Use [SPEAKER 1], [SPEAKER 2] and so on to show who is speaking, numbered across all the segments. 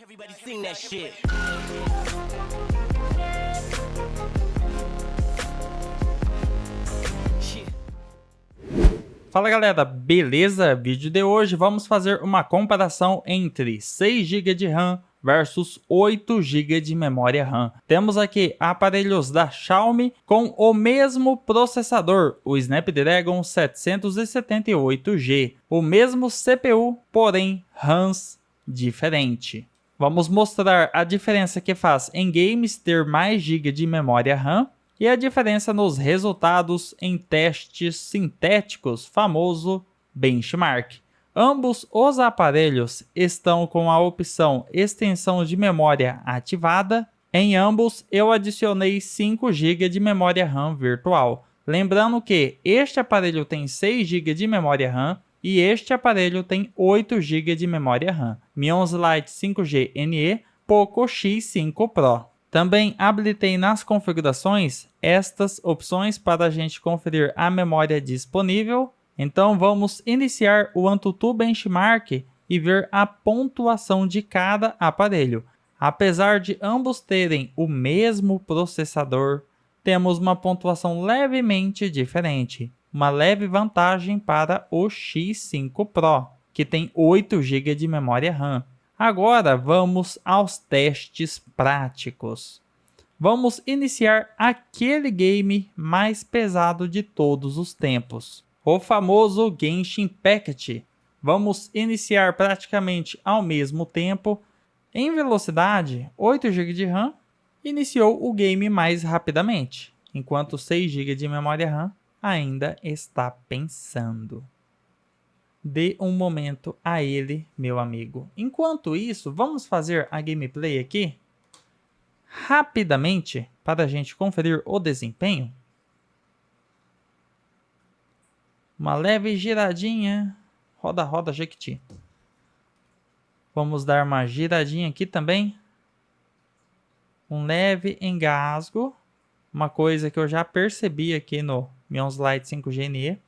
[SPEAKER 1] Everybody sing that shit.
[SPEAKER 2] Fala galera, beleza? Vídeo de hoje vamos fazer uma comparação entre 6 GB de RAM versus 8 GB de memória RAM. Temos aqui aparelhos da Xiaomi com o mesmo processador, o Snapdragon 778G, o mesmo CPU, porém RAMs diferente. Vamos mostrar a diferença que faz em games ter mais GB de memória RAM e a diferença nos resultados em testes sintéticos, famoso benchmark. Ambos os aparelhos estão com a opção extensão de memória ativada. Em ambos eu adicionei 5 GB de memória RAM virtual. Lembrando que este aparelho tem 6 GB de memória RAM e este aparelho tem 8 GB de memória RAM. Mi 11 Lite 5G NE, Poco X5 Pro. Também habilitei nas configurações estas opções para a gente conferir a memória disponível. Então vamos iniciar o AnTuTu Benchmark e ver a pontuação de cada aparelho. Apesar de ambos terem o mesmo processador, temos uma pontuação levemente diferente. Uma leve vantagem para o X5 Pro, que tem 8 GB de memória RAM. Agora vamos aos testes práticos. Vamos iniciar aquele game mais pesado de todos os tempos, o famoso Genshin Impact. Vamos iniciar praticamente ao mesmo tempo. Em velocidade, 8 GB de RAM iniciou o game mais rapidamente, enquanto 6 GB de memória RAM ainda está pensando. Dê um momento a ele, meu amigo. Enquanto isso, vamos fazer a gameplay aqui rapidamente para a gente conferir o desempenho. Uma leve giradinha. Roda, roda, Jequiti. Vamos dar uma giradinha aqui também. Um leve engasgo. Uma coisa que eu já percebi aqui no Mi 11 Lite 5G NE.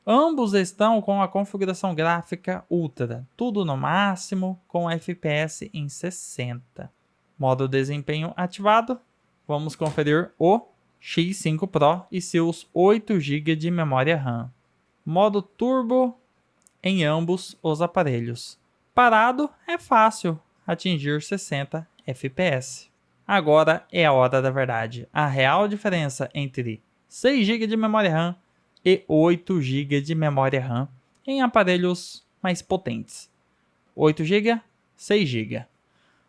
[SPEAKER 2] Ambos estão com a configuração gráfica Ultra, tudo no máximo, com FPS em 60. Modo desempenho ativado. Vamos conferir o X5 Pro e seus 8 GB de memória RAM. Modo Turbo em ambos os aparelhos. Parado é fácil atingir 60 FPS. Agora é a hora da verdade. A real diferença entre 6 GB de memória RAM e 8 GB de memória RAM em aparelhos mais potentes. 8 GB, 6 GB.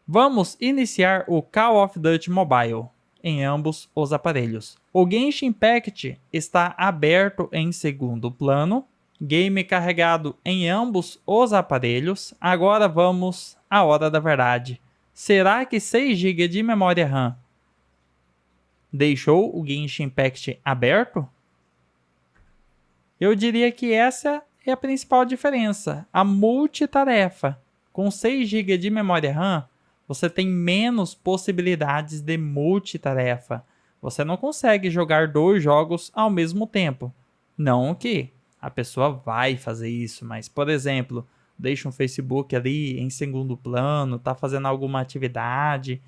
[SPEAKER 2] Vamos iniciar o Call of Duty Mobile em ambos os aparelhos. O Genshin Impact está aberto em segundo plano, game carregado em ambos os aparelhos. Agora vamos à hora da verdade. Será que 6 GB de memória RAM deixou o Genshin Impact aberto? Eu diria que essa é a principal diferença, a multitarefa. Com 6 GB de memória RAM, você tem menos possibilidades de multitarefa. Você não consegue jogar 2 jogos ao mesmo tempo. Não que a pessoa vai fazer isso, mas, por exemplo, deixa um Facebook ali em segundo plano, está fazendo alguma atividade,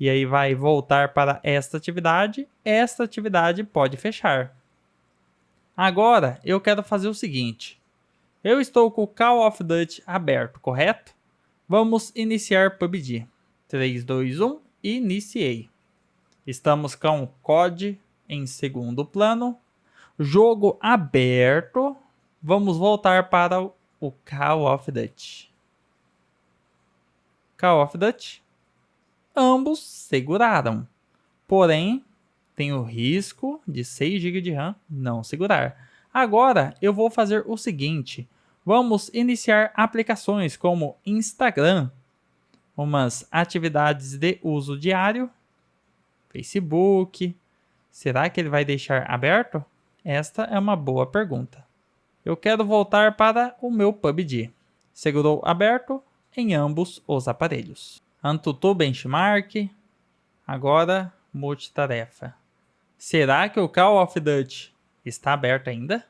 [SPEAKER 2] e aí vai voltar para esta atividade pode fechar. Agora, eu quero fazer o seguinte. Eu estou com o Call of Duty aberto, correto? Vamos iniciar PUBG. 3, 2, 1, iniciei. Estamos com o COD em segundo plano. Jogo aberto. Vamos voltar para o Call of Duty. Call of Duty. Ambos seguraram. Porém, tem o risco de 6 GB de RAM não segurar. Agora eu vou fazer o seguinte. Vamos iniciar aplicações como Instagram, umas atividades de uso diário, Facebook. Será que ele vai deixar aberto? Esta é uma boa pergunta. Eu quero voltar para o meu PUBG. Segurou aberto em ambos os aparelhos. AnTuTu Benchmark. Agora multitarefa. Será que o Call of Duty está aberto ainda?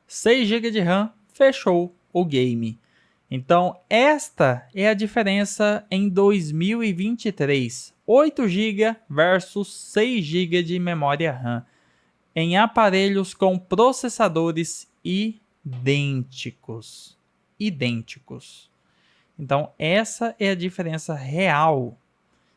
[SPEAKER 2] 6 GB de RAM fechou o game. Então, esta é a diferença em 2023. 8 GB versus 6 GB de memória RAM em aparelhos com processadores idênticos. Então, essa é a diferença real.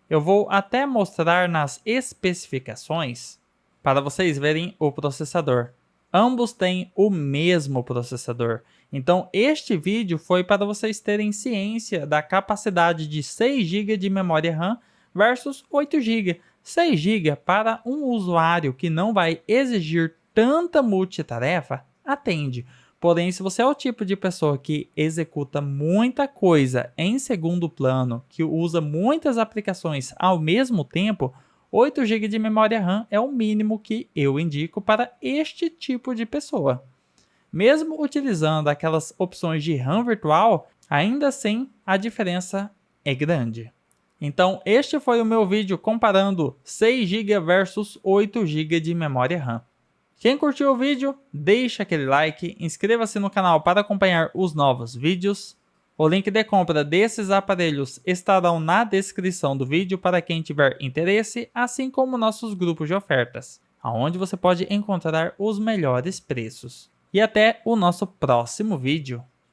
[SPEAKER 2] Eu vou até mostrar nas especificações para vocês verem o processador. Ambos têm o mesmo processador. Então, este vídeo foi para vocês terem ciência da capacidade de 6 GB de memória RAM versus 8 GB. 6 GB para um usuário que não vai exigir tanta multitarefa, atende. Porém, se você é o tipo de pessoa que executa muita coisa em segundo plano, que usa muitas aplicações ao mesmo tempo, 8 GB de memória RAM é o mínimo que eu indico para este tipo de pessoa. Mesmo utilizando aquelas opções de RAM virtual, ainda assim a diferença é grande. Então, este foi o meu vídeo comparando 6 GB versus 8 GB de memória RAM. Quem curtiu o vídeo, deixa aquele like, inscreva-se no canal para acompanhar os novos vídeos. O link de compra desses aparelhos estarão na descrição do vídeo para quem tiver interesse, assim como nossos grupos de ofertas, onde você pode encontrar os melhores preços. E até o nosso próximo vídeo.